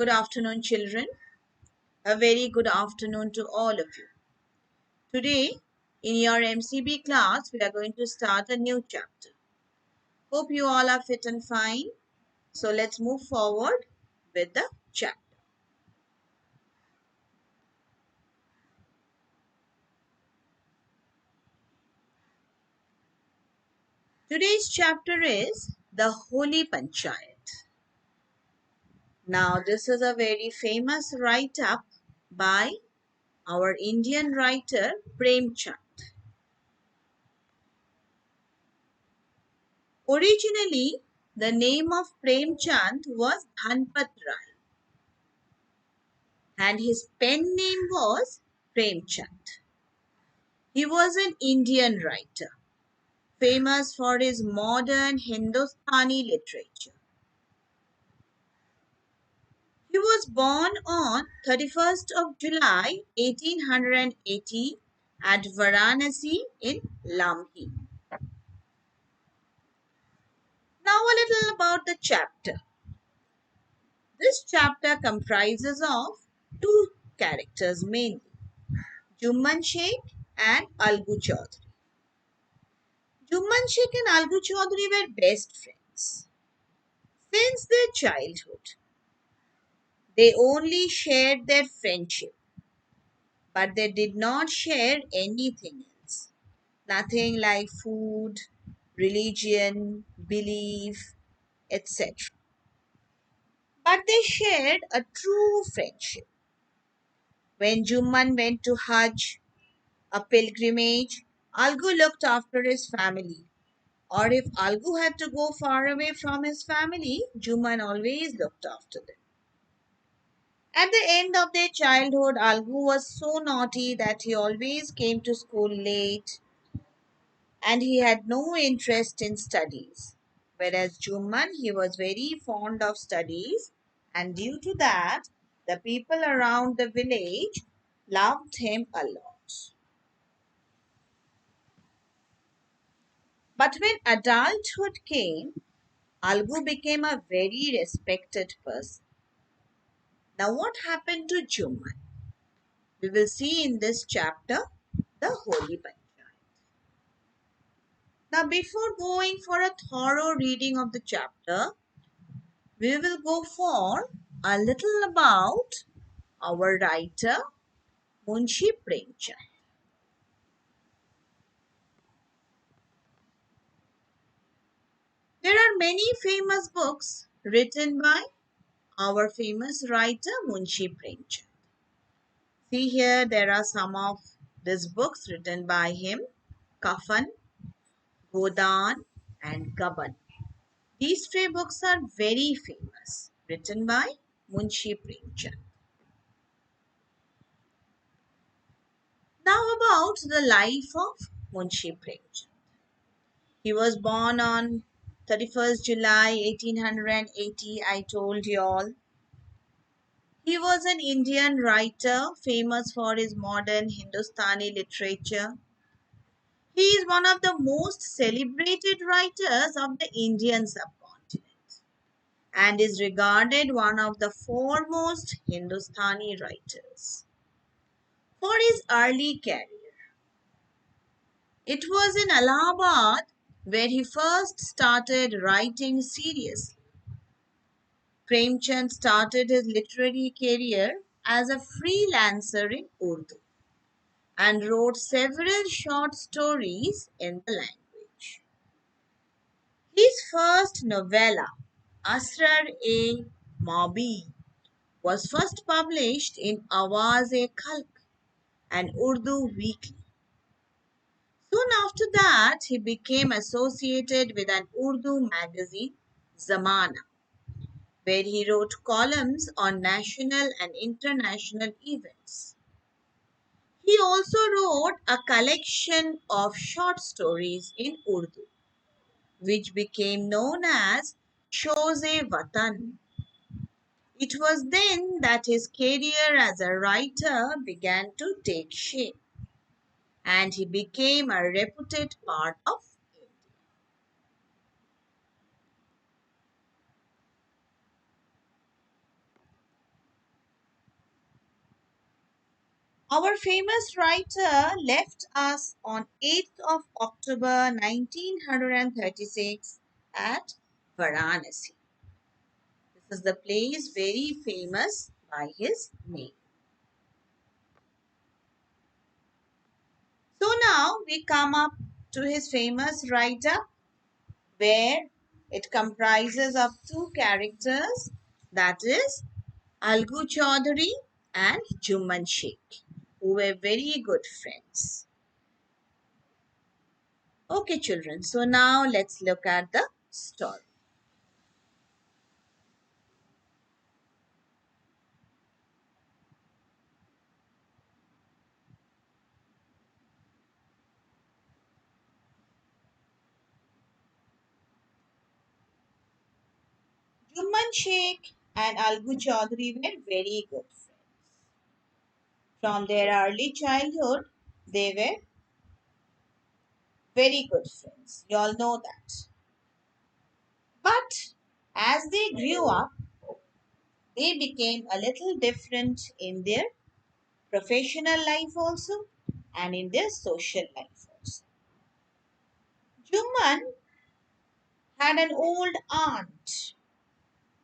Good afternoon, children. A very good afternoon to all of you. Today, in your MCB class, we are going to start a new chapter. Hope you all are fit and fine. So let's move forward with the chapter. Today's chapter is the Holy Panchayat. Now, this is a very famous write-up by our Indian writer Prem Chand. Originally, the name of Prem Chand was Dhanpat Rai, and his pen name was Prem Chand. He was an Indian writer, famous for his modern Hindustani literature. He was born on 31st of July 1880 at Varanasi in Lamhi. Now a little about the chapter. This chapter comprises of two characters mainly, Jumman Sheikh and Algu Chaudhary. Jumman Sheikh and Algu Chaudhary were best friends. Since their childhood, they only shared their friendship, but they did not share anything else. Nothing like food, religion, belief, etc. But they shared a true friendship. When Jumman went to Hajj, a pilgrimage, Algu looked after his family. Or if Algu had to go far away from his family, Jumman always looked after them. At the end of their childhood, Algu was so naughty that he always came to school late and he had no interest in studies. Whereas Jumman, he was very fond of studies, and due to that, the people around the village loved him a lot. But when adulthood came, Algu became a very respected person. Now, what happened to Jumman? We will see in this chapter the Holy Panchayat. Now, before going for a thorough reading of the chapter, we will go for a little about our writer Munshi Premchand. There are many famous books written by our famous writer Munshi Premchand. See here, there are some of these books written by him: Kafan, Godan, and Gaban. These three books are very famous, written by Munshi Premchand. Now about the life of Munshi Premchand. He was born on 31st July 1880, I told you all. He was an Indian writer famous for his modern Hindustani literature. He is one of the most celebrated writers of the Indian subcontinent and is regarded one of the foremost Hindustani writers. For his early career, it was in Allahabad where he first started writing seriously. Premchand started his literary career as a freelancer in Urdu and wrote several short stories in the language. His first novella, Asrar-e-Mabi, was first published in Awaz-e-Khalq, an Urdu weekly. Soon after that, he became associated with an Urdu magazine, Zamana, where he wrote columns on national and international events. He also wrote a collection of short stories in Urdu, which became known as Shoz-e-Watan. It was then that his career as a writer began to take shape, and he became a reputed part of India. Our famous writer left us on 8th of October 1936 at Varanasi. This is the place very famous by his name. So now we come up to his famous write-up where it comprises of two characters, that is Algu Chaudhary and Juman Sheikh, who were very good friends. Okay, children, so now let's look at the story. Juman Sheikh and Algu Chaudhary were very good friends. From their early childhood, they were very good friends. You all know that. But as they grew up, they became a little different in their professional life also and in their social life also. Juman had an old aunt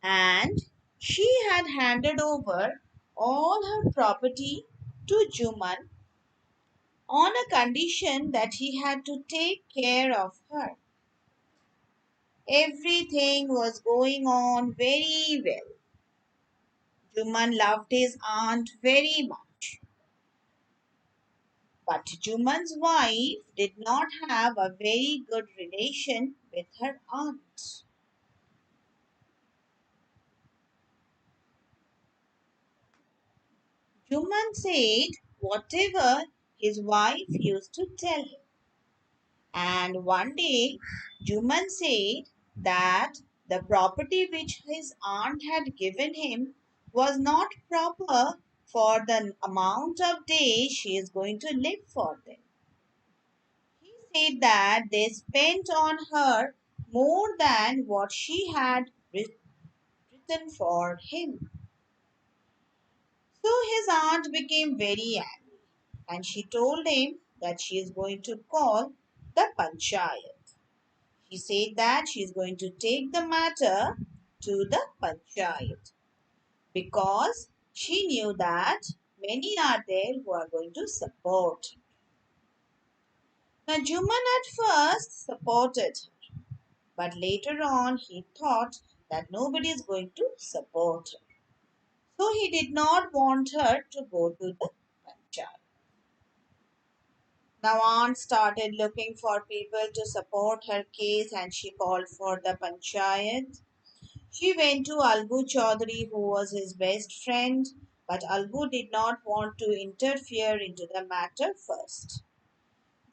and she had handed over all her property to Juman on a condition that he had to take care of her. Everything was going on very well. Juman loved his aunt very much. But Juman's wife did not have a very good relation with her aunt. Juman said whatever his wife used to tell him. And one day, Juman said that the property which his aunt had given him was not proper for the amount of days she is going to live for them. He said that they spent on her more than what she had written for him. So his aunt became very angry and she told him that she is going to call the Panchayat. She said that she is going to take the matter to the Panchayat because she knew that many are there who are going to support her. Now, Juman at first supported her, but later on he thought that nobody is going to support her. So he did not want her to go to the Panchayat. Now, Aunt started looking for people to support her case and she called for the Panchayat. She went to Algu Chaudhary, who was his best friend, but Algu did not want to interfere into the matter first.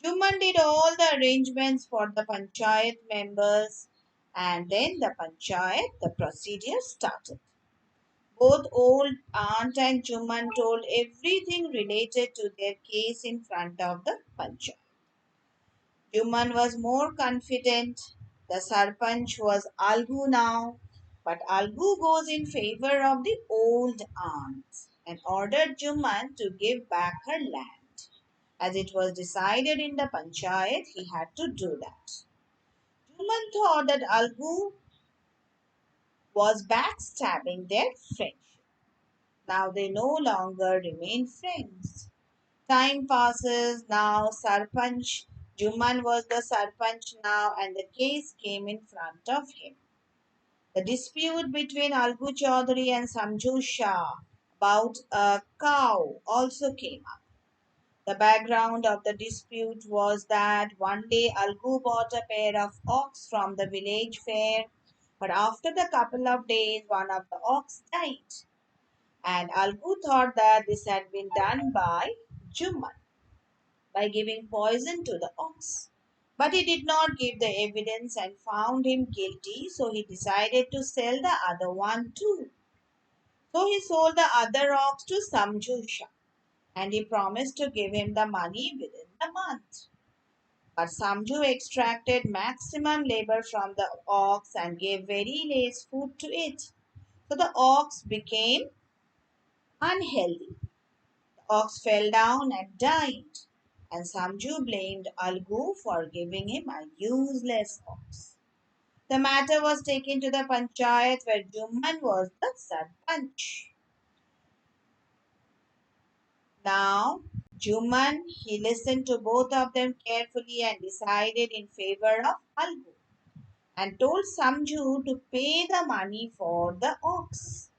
Juman did all the arrangements for the Panchayat members and then the Panchayat, the procedure started. Both old aunt and Juman told everything related to their case in front of the Panchayat. Juman was more confident. The Sarpanch was Algu now, but Algu goes in favor of the old aunt and ordered Juman to give back her land. As it was decided in the Panchayat, he had to do that. Juman thought that Algu was backstabbing their friendship. Now they no longer remain friends. Time passes now. Sarpanch Juman was the Sarpanch now, and the case came in front of him. The dispute between Algu Chaudhary and Samju Shah about a cow also came up. The background of the dispute was that one day Algu bought a pair of ox from the village fair, but after the couple of days, one of the ox died. And Algu thought that this had been done by Juman by giving poison to the ox. But he did not give the evidence and found him guilty, so he decided to sell the other one too. So he sold the other ox to Samju Shah and he promised to give him the money within the month. But Samju extracted maximum labor from the ox and gave very less food to it. So the ox became unhealthy. ox fell down and died, and Samju blamed Algu for giving him a useless ox. The matter was taken to the Panchayat where Jumman was the Sarpanch. Now, Jumman, he listened to both of them carefully and decided in favor of Algu and told Samju to pay the money for the ox.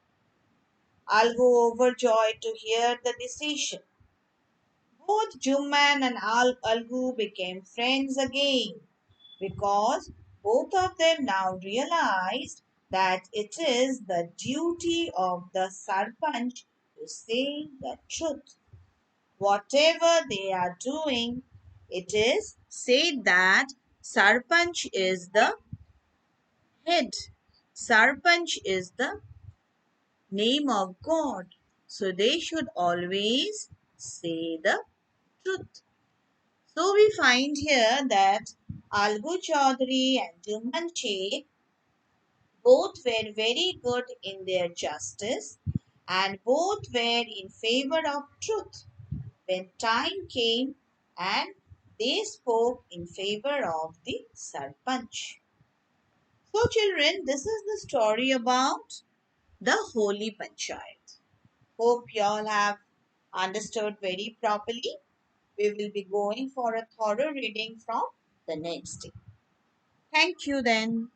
Algu, overjoyed to hear the decision. Both Jumman and Algu became friends again because both of them now realized that it is the duty of the Sarpanch to say the truth. Whatever they are doing, it is said that Sarpanch is the head. Sarpanch is the name of God. So they should always say the truth. So we find here that Algu Chaudhary and Juman Sheikh both were very good in their justice and both were in favor of truth when time came and they spoke in favor of the Sarpanch. So, children, this is the story about the Holy Panchayat. Hope you all have understood very properly. We will be going for a thorough reading from the next day. Thank you then.